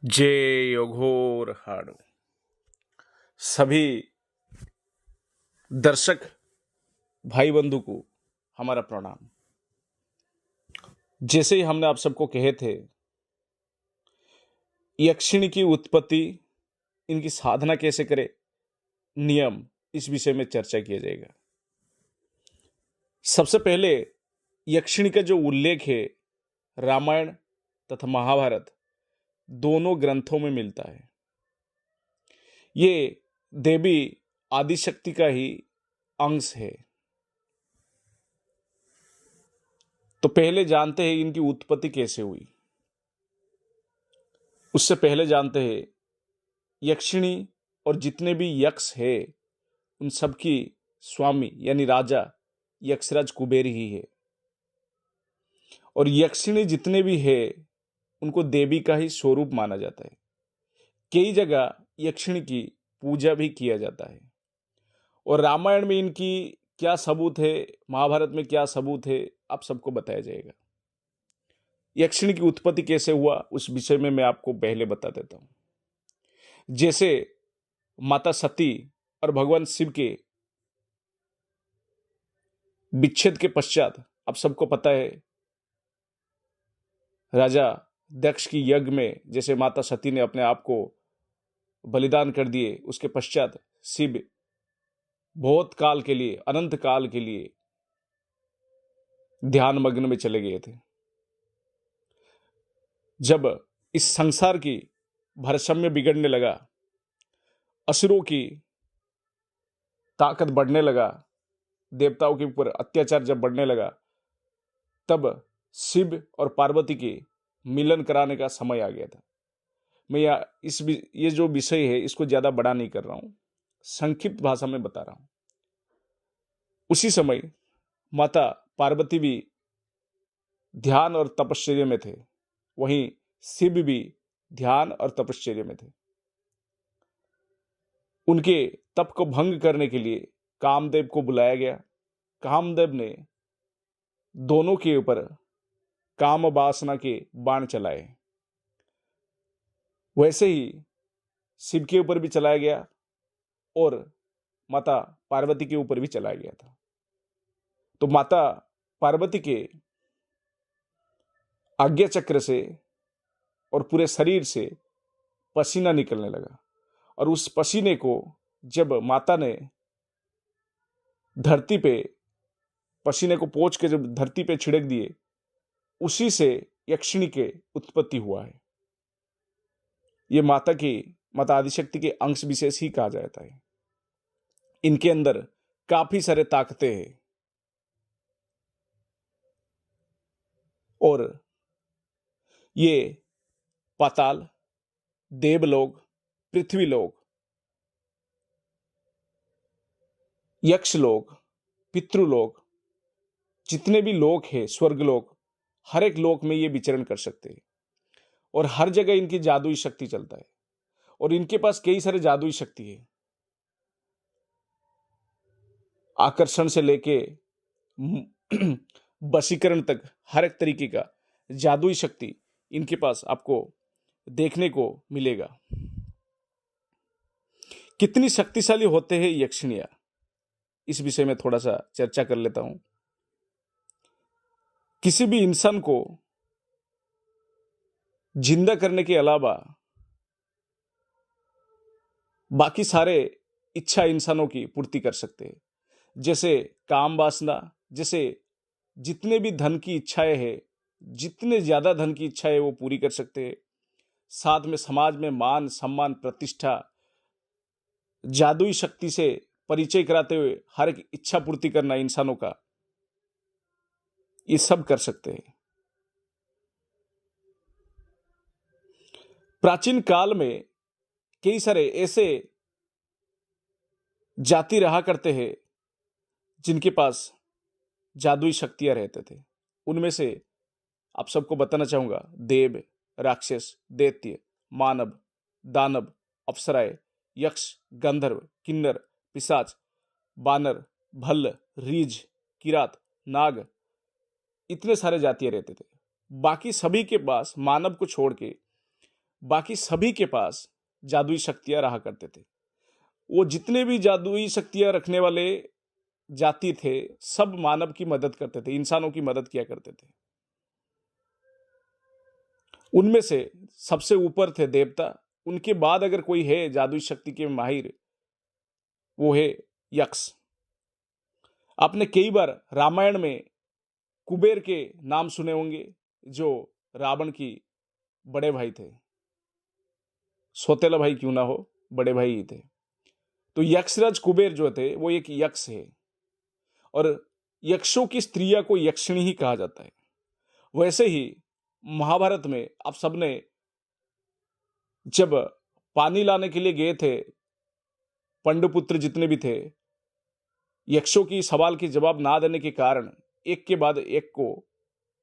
जय घोर हाड़ सभी दर्शक भाई बंधु को हमारा प्रणाम। जैसे ही हमने आप सबको कहे थे, यक्षिणी की उत्पत्ति, इनकी साधना कैसे करे, नियम, इस विषय में चर्चा किया जाएगा। सबसे पहले यक्षिणी का जो उल्लेख है रामायण तथा महाभारत दोनों ग्रंथों में मिलता है। ये देवी आदिशक्ति का ही अंश है। तो पहले जानते हैं इनकी उत्पत्ति कैसे हुई। उससे पहले जानते हैं यक्षिणी और जितने भी यक्ष है उन सबकी स्वामी यानी राजा यक्षराज कुबेर ही है। और यक्षिणी जितने भी है उनको देवी का ही स्वरूप माना जाता है। कई जगह यक्षिणी की पूजा भी किया जाता है। और रामायण में इनकी क्या सबूत है, महाभारत में क्या सबूत है, आप सबको बताया जाएगा। यक्षिणी की उत्पत्ति कैसे हुआ उस विषय में मैं आपको पहले बता देता हूं। जैसे माता सती और भगवान शिव के विच्छेद के पश्चात आप सबको पता है राजा दक्ष की यज्ञ में जैसे माता सती ने अपने आप को बलिदान कर दिए, उसके पश्चात शिव बहुत काल के लिए, अनंत काल के लिए ध्यान मग्न में चले गए थे। जब इस संसार की भारसाम्य बिगड़ने लगा, असुरों की ताकत बढ़ने लगा, देवताओं के ऊपर अत्याचार जब बढ़ने लगा, तब शिव और पार्वती के मिलन कराने का समय आ गया था। मैं ये जो विषय है इसको ज्यादा बड़ा नहीं कर रहा हूं, संक्षिप्त भाषा में बता रहा हूं। उसी समय माता पार्वती भी ध्यान और तपश्चर्या में थे, वहीं शिव भी ध्यान और तपश्चर्या में थे। उनके तप को भंग करने के लिए कामदेव को बुलाया गया। कामदेव ने दोनों के ऊपर काम वासना के बाण चलाए। वैसे ही शिव के ऊपर भी चलाया गया और माता पार्वती के ऊपर भी चलाया गया था। तो माता पार्वती के आज्ञा चक्र से और पूरे शरीर से पसीना निकलने लगा। और उस पसीने को जब माता ने धरती पे पसीने को पोंछ के जब धरती पे छिड़क दिए, उसी से यक्षिणी के उत्पत्ति हुआ है। ये माता आदिशक्ति के अंश विशेष ही कहा जाता है। इनके अंदर काफी सारे ताकतें हैं और ये पाताल, देवलोक, पृथ्वीलोक, यक्षलोक, पितृलोक, जितने भी लोक हैं, स्वर्गलोक, हर एक लोक में ये विचरण कर सकते हैं। और हर जगह इनकी जादुई शक्ति चलता है और इनके पास कई सारे जादुई शक्ति है। आकर्षण से लेके वशीकरण तक हर एक तरीके का जादुई शक्ति इनके पास आपको देखने को मिलेगा। कितनी शक्तिशाली होते हैं यक्षिणियां, इस विषय में थोड़ा सा चर्चा कर लेता हूं। किसी भी इंसान को जिंदा करने के अलावा बाकी सारे इच्छा इंसानों की पूर्ति कर सकते हैं। जैसे काम वासना, जैसे जितने भी धन की इच्छाएं हैं, जितने ज्यादा धन की इच्छाएं वो पूरी कर सकते हैं। साथ में समाज में मान सम्मान प्रतिष्ठा जादुई शक्ति से परिचय कराते हुए हर एक इच्छा पूर्ति करना इंसानों का, ये सब कर सकते हैं। प्राचीन काल में कई सारे ऐसे जाति रहा करते हैं जिनके पास जादुई शक्तियां रहते थे। उनमें से आप सबको बताना चाहूंगा देव, राक्षस, दैत्य, मानव, दानव, अप्सराएं, यक्ष, गंधर्व, किन्नर, पिशाच, बानर, भल्ल, रीछ, किरात, नाग, इतने सारे जातियां रहते थे। बाकी सभी के पास मानव को छोड़ के बाकी सभी के पास जादुई शक्तियां रहा करते थे। वो जितने भी जादुई शक्तियां रखने वाले जाति थे, सब मानव की मदद करते थे, इंसानों की मदद किया करते थे। उनमें से सबसे ऊपर थे देवता। उनके बाद अगर कोई है जादुई शक्ति के माहिर, वो है यक्ष। आपने कई बार रामायण में कुबेर के नाम सुने होंगे, जो रावण की बड़े भाई थे। सौतेला भाई क्यों ना हो, बड़े भाई ही थे। तो यक्षराज कुबेर जो थे वो एक यक्ष है, और यक्षों की स्त्रियां को यक्षिणी ही कहा जाता है। वैसे ही महाभारत में आप सबने जब पानी लाने के लिए गए थे, पंडुपुत्र जितने भी थे, यक्षों की सवाल के जवाब ना देने के कारण एक के बाद एक को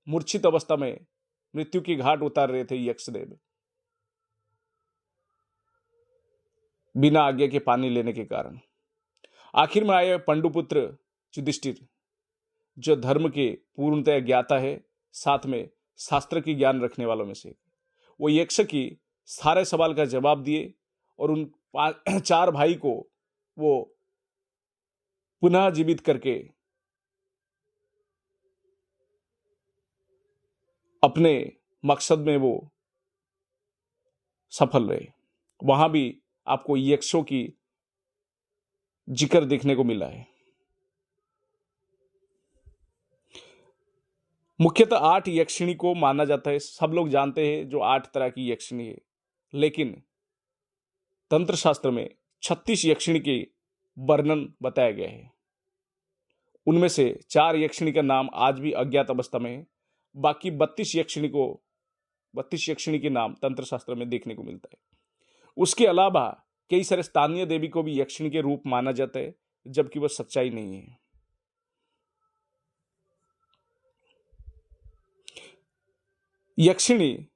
मूर्छित अवस्था में मृत्यु की घाट उतार रहे थे यक्षदेव, बिना आज्ञा के पानी लेने के कारण। आखिर में आए पंडुपुत्र युधिष्ठिर, जो धर्म के पूर्णतः ज्ञाता है, साथ में शास्त्र की ज्ञान रखने वालों में से। वो यक्ष की सारे सवाल का जवाब दिए, और उन चार भाई को वो पुनः जीवित करके अपने मकसद में वो सफल रहे। वहां भी आपको यक्षों की जिक्र देखने को मिला है। मुख्यतः 8 यक्षिणी को माना जाता है। सब लोग जानते हैं जो 8 तरह की यक्षिणी है, लेकिन तंत्र शास्त्र में 36 यक्षिणी के वर्णन बताया गया है। उनमें से 4 यक्षिणी का नाम आज भी अज्ञात अवस्था में है। बाकी 32 यक्षिणी के नाम तंत्र शास्त्र में देखने को मिलता है। उसके अलावा कई सारे स्थानीय देवी को भी यक्षिणी के रूप माना जाता है, जबकि वह सच्चाई नहीं है। यक्षिणी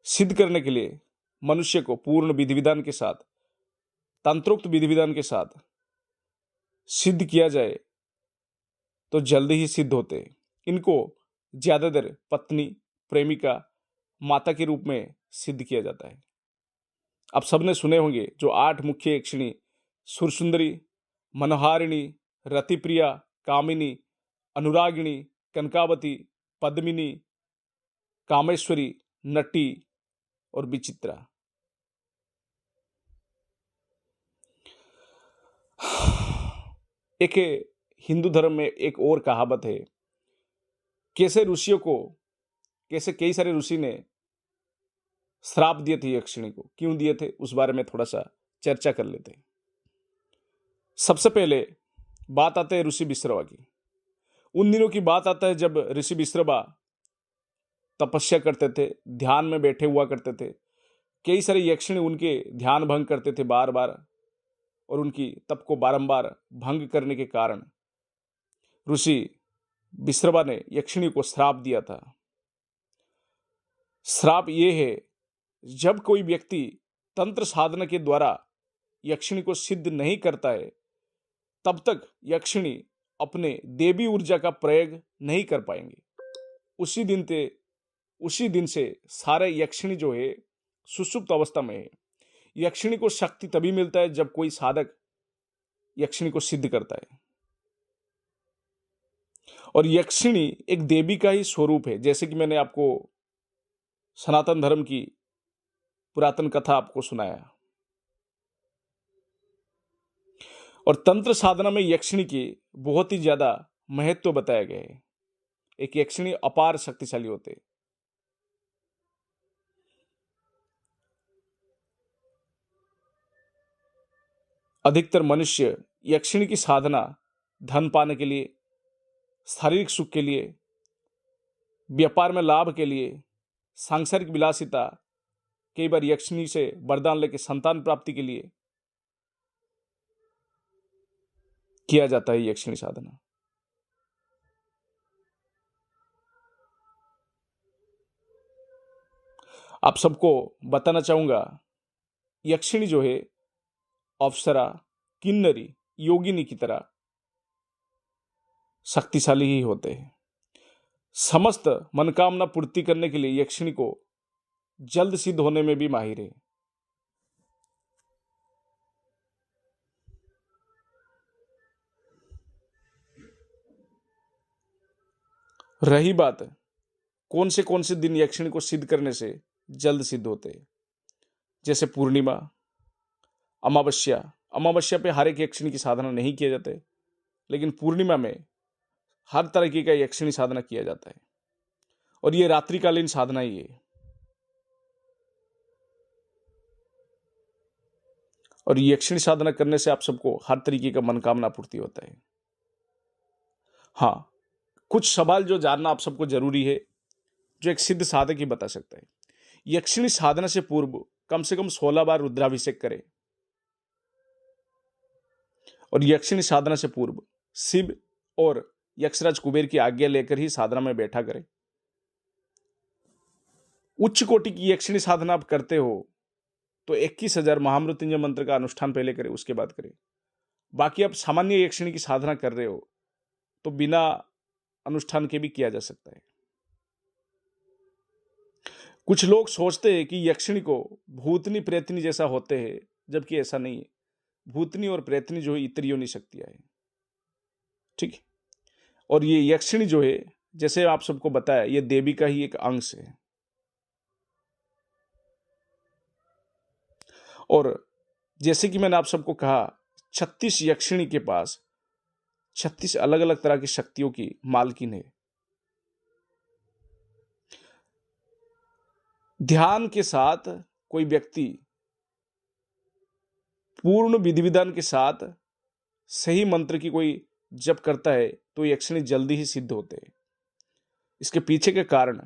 सिद्ध करने के लिए मनुष्य को पूर्ण विधि विधान के साथ, तंत्रोक्त विधि विधान के साथ सिद्ध किया जाए तो जल्दी ही सिद्ध होते हैं। इनको ज्यादातर पत्नी, प्रेमिका, माता के रूप में सिद्ध किया जाता है। आप सबने सुने होंगे जो 8 मुख्य यक्षिणी सुरसुंदरी, मनोहारिणी, रतिप्रिया, कामिनी, अनुरागिणी, कनकावती, पद्मिनी, कामेश्वरी, नटी और विचित्रा। एक हिंदू धर्म में एक और कहावत है, कैसे कई सारे ऋषि ने श्राप दिए थे यक्षिणी को, क्यों दिए थे, उस बारे में थोड़ा सा चर्चा कर लेते हैं। सबसे पहले बात आते है ऋषि विश्रवा की। उन दिनों की बात आता है जब ऋषि विश्रवा तपस्या करते थे, ध्यान में बैठे हुआ करते थे। कई सारे यक्षिणी उनके ध्यान भंग करते थे बार बार, और उनकी तप को बारंबार भंग करने के कारण ऋषि विश्रवा ने यक्षिणी को श्राप दिया था। श्राप ये है, जब कोई व्यक्ति तंत्र साधना के द्वारा यक्षिणी को सिद्ध नहीं करता है, तब तक यक्षिणी अपने देवी ऊर्जा का प्रयोग नहीं कर पाएंगे। उसी दिन से सारे यक्षिणी जो है सुषुप्त अवस्था में है। यक्षिणी को शक्ति तभी मिलता है जब कोई साधक यक्षिणी को सिद्ध करता है। और यक्षिणी एक देवी का ही स्वरूप है, जैसे कि मैंने आपको सनातन धर्म की पुरातन कथा आपको सुनाया। और तंत्र साधना में यक्षिणी की बहुत ही ज्यादा महत्व बताया गया है। एक यक्षिणी अपार शक्तिशाली होते। अधिकतर मनुष्य यक्षिणी की साधना धन पाने के लिए, शारीरिक सुख के लिए, व्यापार में लाभ के लिए, सांसारिक विलासिता, कई बार यक्षिणी से वरदान लेकर संतान प्राप्ति के लिए किया जाता है यक्षिणी साधना। आप सबको बताना चाहूंगा, यक्षिणी जो है अप्सरा, किन्नरी, योगिनी की तरह शक्तिशाली ही होते हैं। समस्त मनोकामना पूर्ति करने के लिए यक्षिणी को जल्द सिद्ध होने में भी माहिर है। रही बात कौन से दिन यक्षिणी को सिद्ध करने से जल्द सिद्ध होते हैं, जैसे पूर्णिमा, अमावस्या। अमावस्या पे हर एक यक्षिणी की साधना नहीं किया जाता है, लेकिन पूर्णिमा में हर तरह का यक्षिणी साधना किया जाता है, और ये रात्रिकालीन साधना ही है। और यक्षिणी साधना करने से आप सबको हर तरीके का मनोकामना पूर्ति होता है। हाँ, कुछ सवाल जो जानना आप सबको जरूरी है, जो एक सिद्ध साधक ही बता सकता है। यक्षिणी साधना से पूर्व कम से कम 16 बार रुद्राभिषेक करें, और यक्षिणी साधना से पूर्व शिव और यक्षराज कुबेर की आज्ञा लेकर ही साधना में बैठा करें। उच्च कोटि की यक्षिणी साधना आप करते हो तो 21,000 महामृत्युंजय मंत्र का अनुष्ठान पहले करें, उसके बाद करें। बाकी आप सामान्य यक्षिणी की साधना कर रहे हो तो बिना अनुष्ठान के भी किया जा सकता है। कुछ लोग सोचते हैं कि यक्षिणी को भूतनी प्रेतनी जैसा होते हैं, जबकि ऐसा नहीं है। भूतनी और प्रेतनी जो है इतर योनि शक्तियां है, ठीक है। और ये यक्षिणी जो है, जैसे आप सबको बताया, ये देवी का ही एक अंश है। और जैसे कि मैंने आप सबको कहा, 36 यक्षिणी के पास 36 अलग अलग तरह की शक्तियों की मालकिन है। ध्यान के साथ कोई व्यक्ति पूर्ण विधि विधान के साथ सही मंत्र की कोई जप करता है तो यक्षिणी जल्दी ही सिद्ध होते हैं। इसके पीछे के कारण,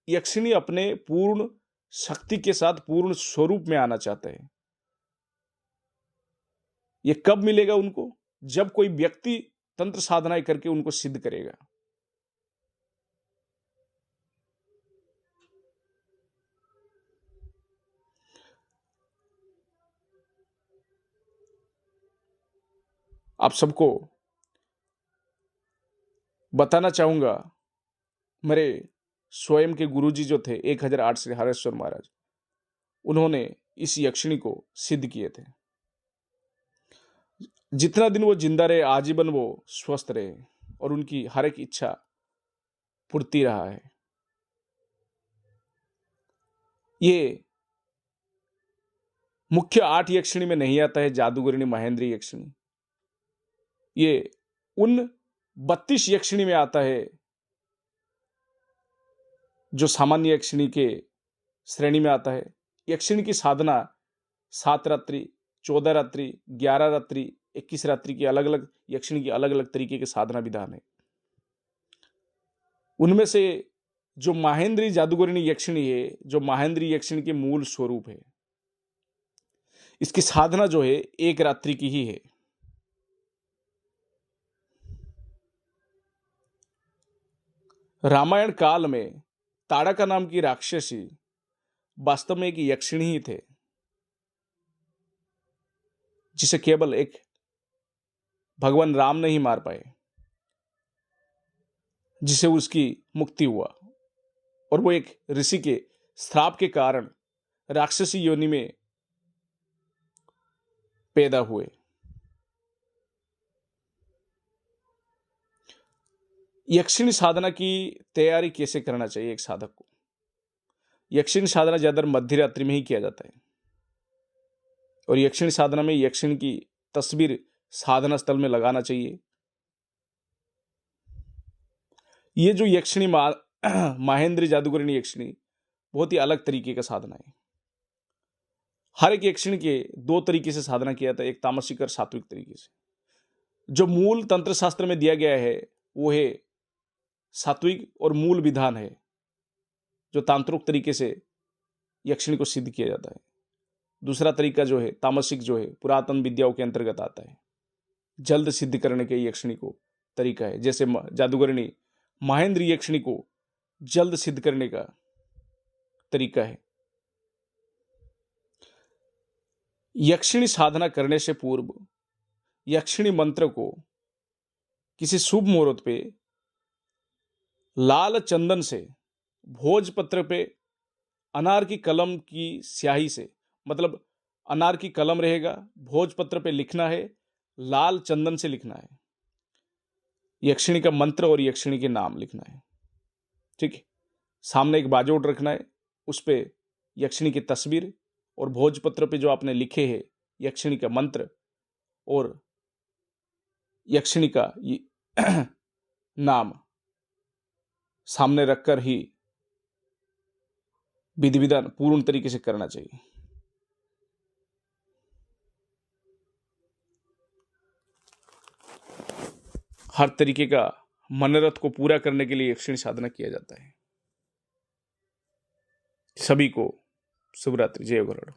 यक्षिणी अपने पूर्ण शक्ति के साथ पूर्ण स्वरूप में आना चाहते हैं। यह कब मिलेगा उनको? जब कोई व्यक्ति तंत्र साधनाएं करके उनको सिद्ध करेगा। आप सबको बताना चाहूंगा, मेरे स्वयं के गुरुजी जो थे 1008 श्री हरेश्वर महाराज, उन्होंने इस यक्षिणी को सिद्ध किए थे। जितना दिन वो जिंदा रहे, आजीवन वो स्वस्थ रहे और उनकी हर एक इच्छा पूर्ति रहा है। ये मुख्य 8 यक्षिणी में नहीं आता है जादूगरिणी महेंद्री यक्षिणी। ये उन 32 यक्षिणी में आता है जो सामान्य यक्षिणी के श्रेणी में आता है। यक्षिणी की साधना 7 रात्रि, 14 रात्रि, 11 रात्रि, 21 रात्रि की अलग अलग यक्षिणी की अलग अलग तरीके के साधना विधान है। उनमें से जो महेंद्री जादूगरिणी यक्षिणी है, जो महेंद्री यक्षिणी के मूल स्वरूप है, इसकी साधना जो है 1 रात्रि की ही है। रामायण काल में ताड़का नाम की राक्षसी वास्तव में एक यक्षिणी ही थे, जिसे केवल एक भगवान राम ने ही मार पाए, जिसे उसकी मुक्ति हुआ। और वो एक ऋषि के श्राप के कारण राक्षसी योनि में पैदा हुए। यक्षिणी साधना की तैयारी कैसे करना चाहिए एक साधक को? यक्षिणी साधना ज्यादातर मध्य रात्रि में ही किया जाता है, और यक्षिणी साधना में यक्षिणी की तस्वीर साधना स्थल में लगाना चाहिए। ये जो यक्षिणी महेंद्री जादूगरिणी यक्षिणी बहुत ही अलग तरीके का साधना है। हर एक यक्षिणी के 2 तरीके से साधना किया जाता है, एक तामसिक और सात्विक तरीके से। जो मूल तंत्र शास्त्र में दिया गया है वो है सात्विक, और मूल विधान है जो तांत्रिक तरीके से यक्षिणी को सिद्ध किया जाता है। दूसरा तरीका जो है तामसिक, जो है पुरातन विद्याओं के अंतर्गत आता है, जल्द सिद्ध करने के यक्षिणी को तरीका है। जैसे जादूगरिणी महेंद्री यक्षिणी को जल्द सिद्ध करने का तरीका है। यक्षिणी साधना करने से पूर्व यक्षिणी मंत्र को किसी शुभ मुहूर्त पे लाल चंदन से भोजपत्र पे अनार की कलम की स्याही से, मतलब अनार की कलम रहेगा, भोजपत्र पे लिखना है, लाल चंदन से लिखना है, यक्षिणी का मंत्र और यक्षिणी के नाम लिखना है। ठीक है। सामने एक बाजोट रखना है, उस पे यक्षिणी की तस्वीर और भोजपत्र पे जो आपने लिखे हैं यक्षिणी का मंत्र और यक्षिणी का नाम सामने रखकर ही विधि विधान पूर्ण तरीके से करना चाहिए। हर तरीके का मनोरथ को पूरा करने के लिए यक्षिणी साधना किया जाता है। सभी को शुभ रात्रि, जय गरुड़।